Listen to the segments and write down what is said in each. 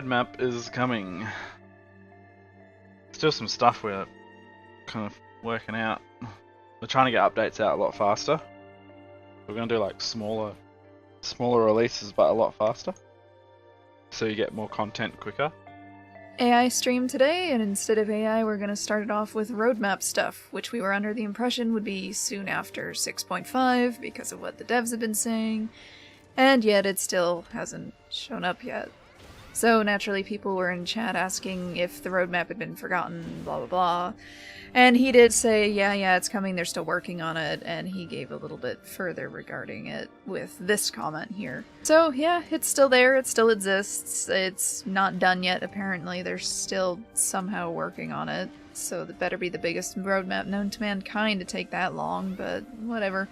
roadmap is coming. Still some stuff we're kind of working out. We're trying to get updates out a lot faster. We're going to do like smaller releases, but a lot faster, so you get more content quicker. AI stream today, and instead of AI, we're going to start it off with roadmap stuff, which we were under the impression would be soon after 6.5 because of what the devs have been saying, and yet it still hasn't shown up yet. So naturally people were in chat asking if the roadmap had been forgotten, blah blah blah. And he did say, yeah, it's coming, they're still working on it, and he gave a little bit further regarding it with this comment here. So yeah, it's still there, it still exists, it's not done yet apparently, they're still somehow working on it, so that better be the biggest roadmap known to mankind to take that long, but whatever.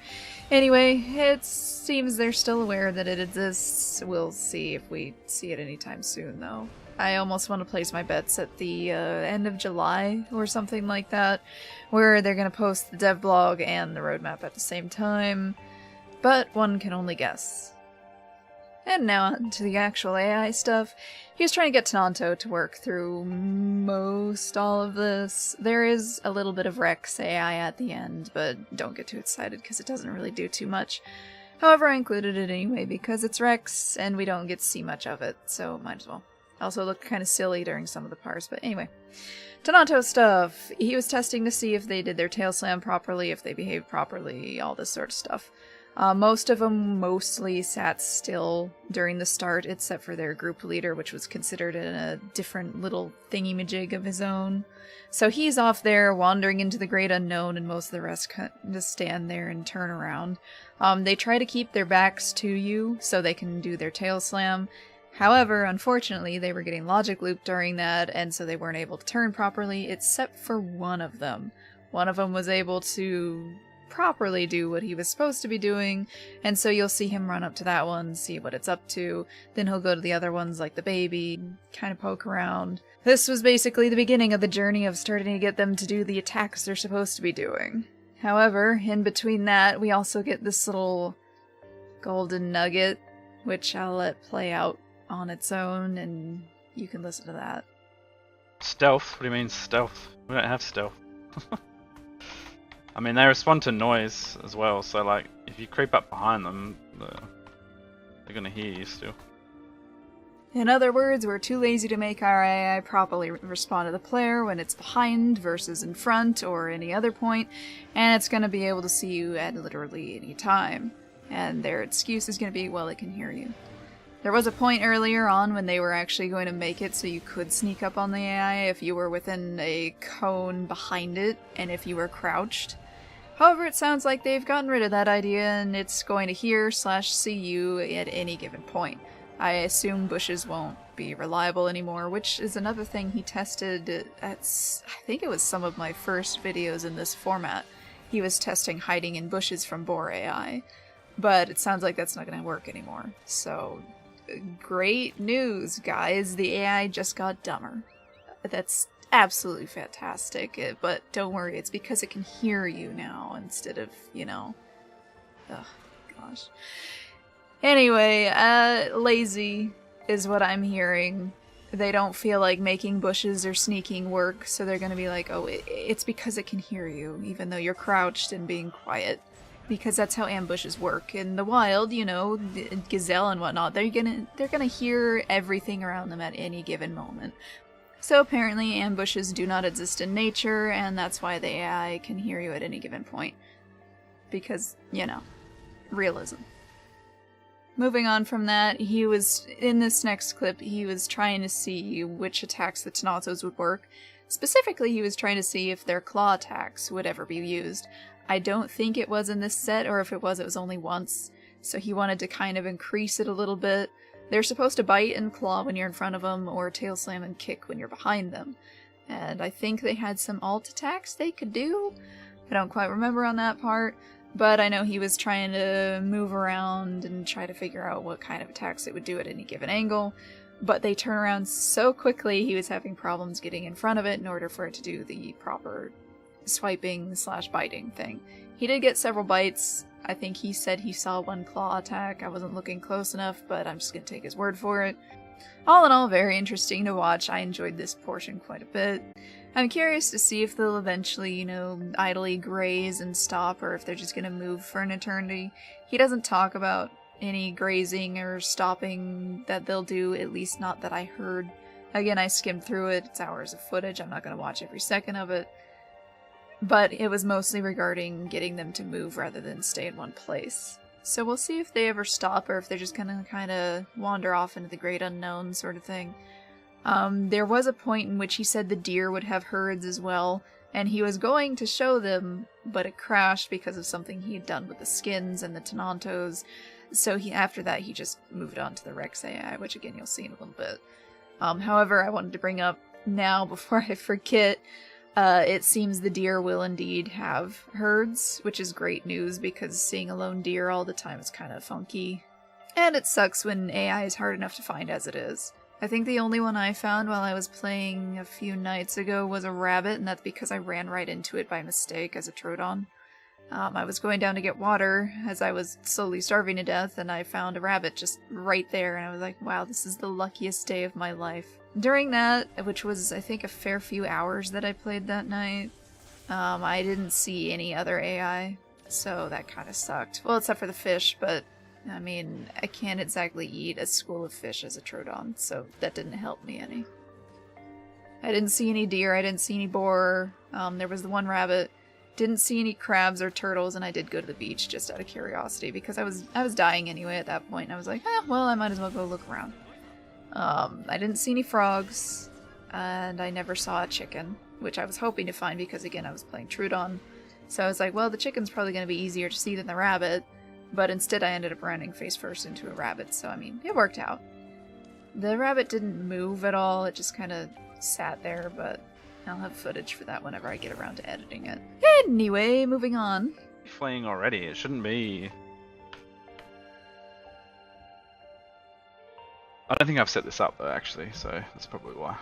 Anyway, it seems they're still aware that it exists. We'll see if we see it anytime soon though. I almost want to place my bets at the end of July or something like that, where they're going to post the dev blog and the roadmap at the same time, but one can only guess. And now on to the actual AI stuff. He was trying to get Tenonto to work through most all of this. There is a little bit of Rex AI at the end, but don't get too excited because it doesn't really do too much. However, I included it anyway because it's Rex and we don't get to see much of it, so might as well. Also looked kind of silly during some of the parts, but anyway. Tenonto stuff. He was testing to see if they did their tail slam properly, if they behaved properly, all this sort of stuff. Most of them mostly sat still during the start, except for their group leader, which was considered in a different little thingy-majig of his own. So he's off there wandering into the great unknown, and most of the rest just stand there and turn around. They try to keep their backs to you so they can do their tail slam. However, unfortunately, they were getting logic looped during that, and so they weren't able to turn properly, except for one of them. One of them was able to properly do what he was supposed to be doing, and so you'll see him run up to that one, see what it's up to, then he'll go to the other ones like the baby, kind of poke around. This was basically the beginning of the journey of starting to get them to do the attacks they're supposed to be doing. However, in between that, we also get this little golden nugget, which I'll let play out on its own, and you can listen to that. Stealth? What do you mean stealth? We don't have stealth. I mean, they respond to noise as well, so like, if you creep up behind them, they're gonna hear you still. In other words, we're too lazy to make our AI properly respond to the player when it's behind versus in front or any other point, and it's gonna be able to see you at literally any time. And their excuse is gonna be, well, it can hear you. There was a point earlier on when they were actually going to make it so you could sneak up on the AI if you were within a cone behind it and if you were crouched. However, it sounds like they've gotten rid of that idea and it's going to hear/see you at any given point. I assume bushes won't be reliable anymore, which is another thing he tested at, I think it was some of my first videos in this format. He was testing hiding in bushes from Boar AI, but it sounds like that's not going to work anymore, so great news, guys. The AI just got dumber. That's absolutely fantastic, but don't worry, it's because it can hear you now instead of, ugh, gosh. Anyway, lazy is what I'm hearing. They don't feel like making bushes or sneaking work, so they're gonna be like, oh, it's because it can hear you, even though you're crouched and being quiet. Because that's how ambushes work. In the wild, the gazelle and whatnot, they're gonna hear everything around them at any given moment. So apparently ambushes do not exist in nature, and that's why the AI can hear you at any given point. Because, realism. Moving on from that, in this next clip, he was trying to see which attacks the Tenontos would work. Specifically, he was trying to see if their claw attacks would ever be used. I don't think it was in this set, or if it was only once, so he wanted to kind of increase it a little bit. They're supposed to bite and claw when you're in front of them, or tail slam and kick when you're behind them. And I think they had some alt attacks they could do. I don't quite remember on that part, but I know he was trying to move around and try to figure out what kind of attacks it would do at any given angle. But they turn around so quickly, he was having problems getting in front of it in order for it to do the proper swiping/biting thing. He did get several bites. I think he said he saw one claw attack. I wasn't looking close enough, but I'm just gonna take his word for it. all in all, very interesting to watch. I enjoyed this portion quite a bit. I'm curious to see if they'll eventually, you know, idly graze and stop, or if they're just going to move for an eternity. He doesn't talk about any grazing or stopping that they'll do, at least not that I heard. Again, I skimmed through it. It's hours of footage. I'm not going to watch every second of it. But it was mostly regarding getting them to move rather than stay in one place. So we'll see if they ever stop, or if they're just gonna kind of wander off into the great unknown sort of thing. There was a point in which he said the deer would have herds as well, and he was going to show them, but it crashed because of something he had done with the skins and the Tenontos. So after that he just moved on to the Rex AI, which again you'll see in a little bit. However, I wanted to bring up now before I forget, it seems the deer will indeed have herds, which is great news because seeing a lone deer all the time is kind of funky. And it sucks when AI is hard enough to find as it is. I think the only one I found while I was playing a few nights ago was a rabbit, and that's because I ran right into it by mistake as a Troodon. I was going down to get water as I was slowly starving to death, and I found a rabbit just right there, and I was like, wow, this is the luckiest day of my life. During that, which was, I think, a fair few hours that I played that night, I didn't see any other AI, so that kind of sucked. Well, except for the fish, but, I mean, I can't exactly eat a school of fish as a Troodon, so that didn't help me any. I didn't see any deer, I didn't see any boar, there was the one rabbit. Didn't see any crabs or turtles, and I did go to the beach just out of curiosity because I was dying anyway at that point, and I was like, well, I might as well go look around. I didn't see any frogs, and I never saw a chicken, which I was hoping to find because, again, I was playing Troodon. So I was like, well, the chicken's probably going to be easier to see than the rabbit, but instead I ended up running face first into a rabbit, so I mean, it worked out. The rabbit didn't move at all, it just kind of sat there, but I'll have footage for that whenever I get around to editing it. Anyway, moving on. Fleeing already, it shouldn't be. I don't think I've set this up though, actually, so that's probably why.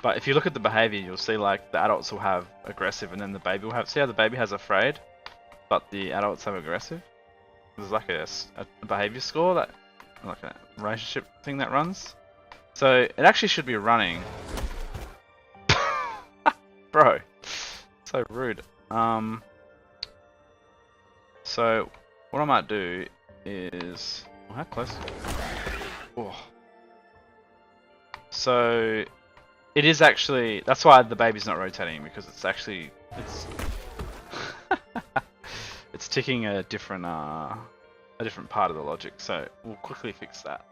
But if you look at the behavior, you'll see like the adults will have aggressive and then the baby will have, see how the baby has afraid, but the adults have aggressive? There's like a behavior score, that like a relationship thing that runs. So it actually should be running. Bro, so rude. So what I might do is, oh, how close? Oh. So it is actually, that's why the baby's not rotating, because it's actually it's ticking a different part of the logic. So we'll quickly fix that.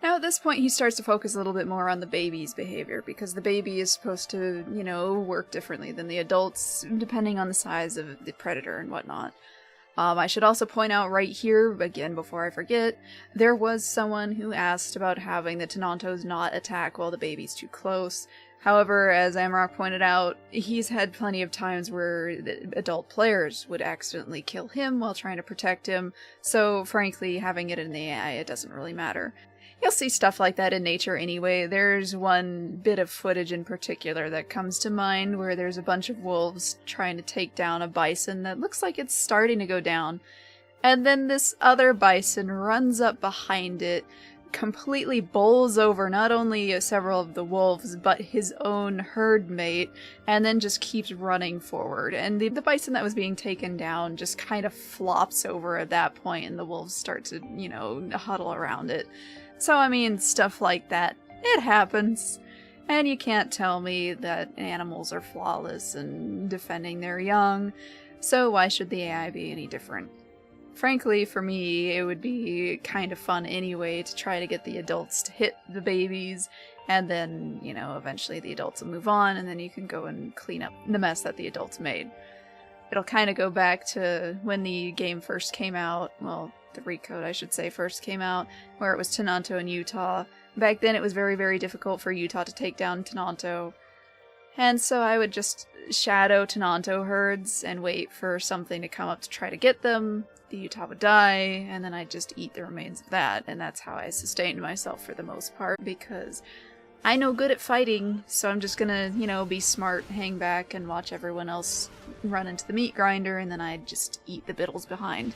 Now at this point he starts to focus a little bit more on the baby's behavior, because the baby is supposed to, you know, work differently than the adults, depending on the size of the predator and whatnot. I should also point out right here, again before I forget, there was someone who asked about having the Tenontos not attack while the baby's too close. However, as Amarok pointed out, he's had plenty of times where the adult players would accidentally kill him while trying to protect him, so frankly, having it in the AI, it doesn't really matter. You'll see stuff like that in nature anyway. There's one bit of footage in particular that comes to mind where there's a bunch of wolves trying to take down a bison that looks like it's starting to go down. And then this other bison runs up behind it, completely bowls over not only several of the wolves, but his own herd mate, and then just keeps running forward. And the bison that was being taken down just kind of flops over at that point, and the wolves start to, you know, huddle around it. So, I mean, stuff like that. It happens. And you can't tell me that animals are flawless in defending their young, so why should the AI be any different? Frankly, for me, it would be kind of fun anyway to try to get the adults to hit the babies, and then, you know, eventually the adults will move on, and then you can go and clean up the mess that the adults made. It'll kind of go back to when the game first came out, well, the recode, I should say, first came out, where it was Tenonto and Utah. Back then it was very, very difficult for Utah to take down Tenonto. And so I would just shadow Tenonto herds and wait for something to come up to try to get them. The Utah would die, and then I'd just eat the remains of that, and that's how I sustained myself for the most part, because I know good at fighting, so I'm just gonna, you know, be smart, hang back, and watch everyone else run into the meat grinder, and then I'd just eat the biddles behind.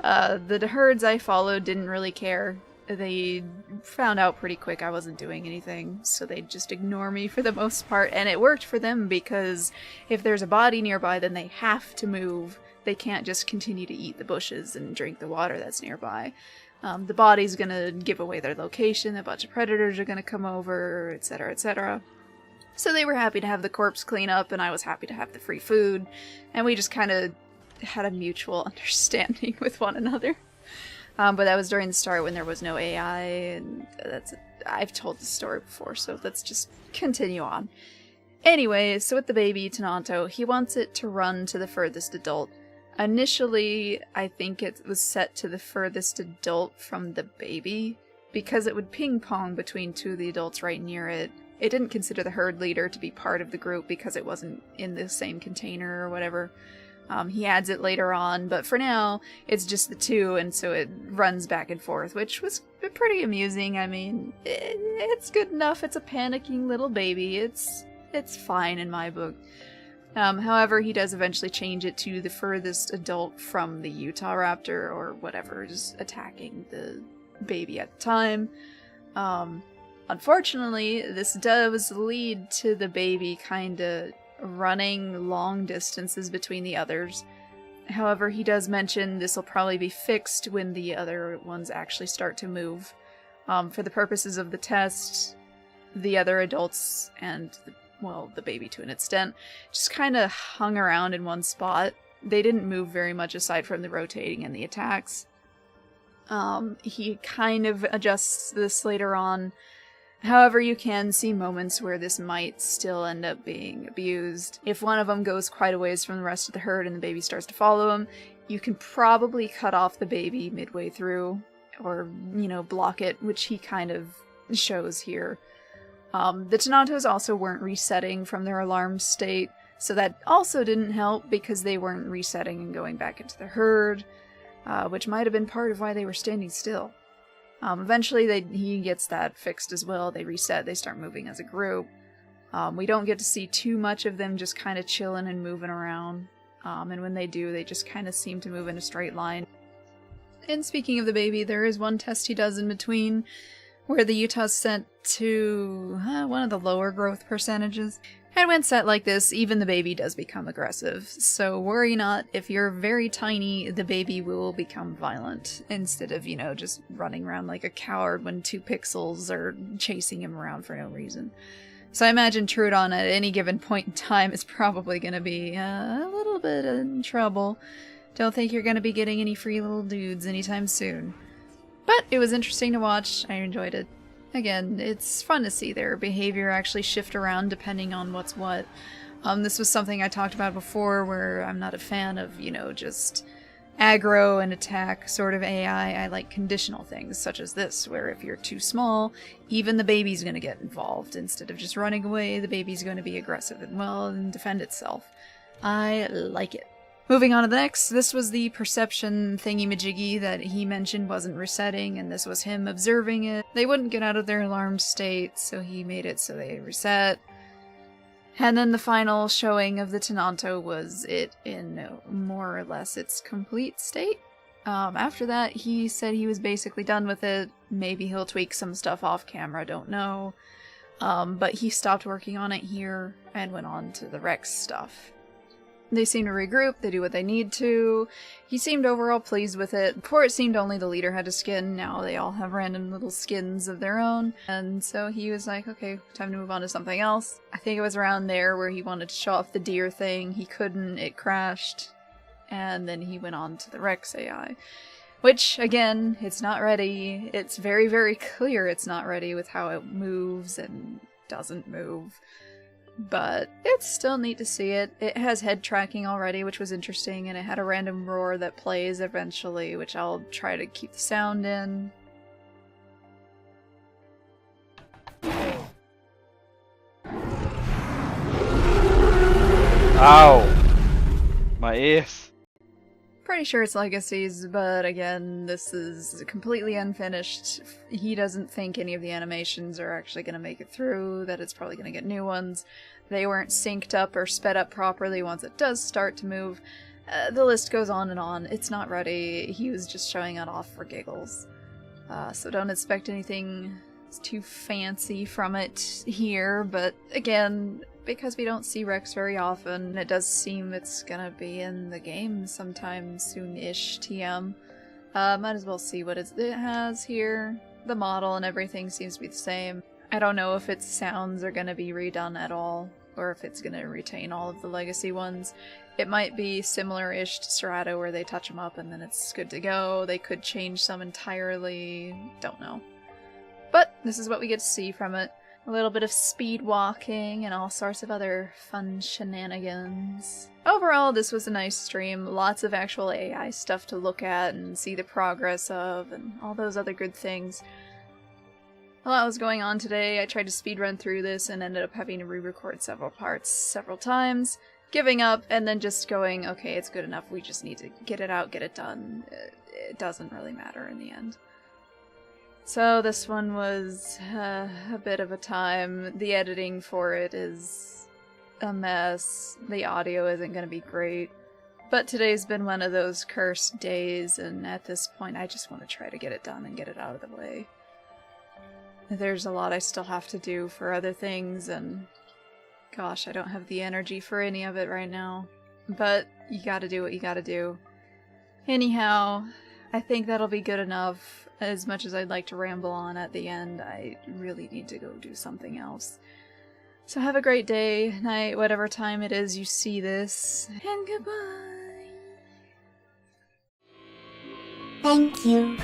The herds I followed didn't really care. they found out pretty quick I wasn't doing anything, so they'd just ignore me for the most part, and it worked for them because if there's a body nearby, then they have to move. They can't just continue to eat the bushes and drink the water that's nearby. The body's gonna give away their location, a bunch of predators are gonna come over, etc., etc. So they were happy to have the corpse clean up, and I was happy to have the free food, and we just kind of had a mutual understanding with one another. But that was during the start when there was no AI, and I've told the story before, so let's just continue on. Anyway, so with the baby, Tenonto, he wants it to run to the furthest adult. Initially, I think it was set to the furthest adult from the baby, because it would ping-pong between two of the adults right near it. It didn't consider the herd leader to be part of the group because it wasn't in the same container or whatever. He adds it later on, but for now, it's just the two, and so it runs back and forth, which was pretty amusing. I mean, it's good enough. It's a panicking little baby. It's fine in my book. However, he does eventually change it to the furthest adult from the Utah raptor, or whatever is attacking the baby at the time. Unfortunately, this does lead to the baby kinda running long distances between the others. However, he does mention this will probably be fixed when the other ones actually start to move. For the purposes of the test, the other adults and the baby to an extent, just kind of hung around in one spot. They didn't move very much aside from the rotating and the attacks. He kind of adjusts this later on. However, you can see moments where this might still end up being abused. If one of them goes quite a ways from the rest of the herd and the baby starts to follow him, you can probably cut off the baby midway through, or, block it, which he kind of shows here. The Tenontos also weren't resetting from their alarm state, so that also didn't help because they weren't resetting and going back into the herd, which might have been part of why they were standing still. Eventually he gets that fixed as well. They reset, they start moving as a group. We don't get to see too much of them just kind of chilling and moving around, and when they do, they just kind of seem to move in a straight line. And speaking of the baby, there is one test he does in between, where the Utah's sent to one of the lower growth percentages. And when set like this, even the baby does become aggressive. So worry not, if you're very tiny, the baby will become violent, instead of, just running around like a coward when 2 pixels are chasing him around for no reason. So I imagine Trudon at any given point in time is probably going to be a little bit in trouble. Don't think you're going to be getting any free little dudes anytime soon. But it was interesting to watch. I enjoyed it. Again, it's fun to see their behavior actually shift around depending on what's what. This was something I talked about before, where I'm not a fan of, just aggro and attack sort of AI. I like conditional things, such as this, where if you're too small, even the baby's going to get involved. Instead of just running away, the baby's going to be aggressive and defend itself. I like it. Moving on to the next, this was the perception thingy-majiggy that he mentioned wasn't resetting, and this was him observing it. They wouldn't get out of their alarm state, so he made it so they reset. And then the final showing of the Tenonto was it in more or less its complete state. After that, he said he was basically done with it. Maybe he'll tweak some stuff off camera, don't know. But he stopped working on it here and went on to the Rex stuff. They seem to regroup, they do what they need to. He seemed overall pleased with it. Before it seemed only the leader had a skin, now they all have random little skins of their own. And so he was like, okay, time to move on to something else. I think it was around there where he wanted to show off the deer thing. He couldn't, it crashed. And then he went on to the Rex AI. Which, again, it's not ready. It's very, very clear it's not ready with how it moves and doesn't move. But it's still neat to see it. It has head tracking already, which was interesting, and it had a random roar that plays eventually, which I'll try to keep the sound in. Ow! My ears! Pretty sure it's Legacies, but again, this is completely unfinished. He doesn't think any of the animations are actually going to make it through, that it's probably going to get new ones. They weren't synced up or sped up properly once it does start to move. The list goes on and on. It's not ready. He was just showing it off for giggles. So don't expect anything too fancy from it here, but again, because we don't see Rex very often, it does seem it's gonna be in the game sometime soon-ish, TM. Might as well see what it has here. The model and everything seems to be the same. I don't know if its sounds are gonna be redone at all, or if it's gonna retain all of the legacy ones. It might be similar-ish to Cerato, where they touch them up and then it's good to go. They could change some entirely, don't know. But this is what we get to see from it. A little bit of speed walking and all sorts of other fun shenanigans. Overall, this was a nice stream. Lots of actual AI stuff to look at and see the progress of and all those other good things. A lot was going on today. I tried to speedrun through this and ended up having to re-record several parts several times, giving up, and then just going, okay, it's good enough, we just need to get it out, get it done. It doesn't really matter in the end. So this one was a bit of a time. The editing for it is a mess. The audio isn't going to be great. But today's been one of those cursed days, and at this point I just want to try to get it done and get it out of the way. There's a lot I still have to do for other things, and gosh, I don't have the energy for any of it right now. But you gotta do what you gotta do. Anyhow, I think that'll be good enough. As much as I'd like to ramble on at the end, I really need to go do something else. So have a great day, night, whatever time it is you see this, and goodbye! Thank you.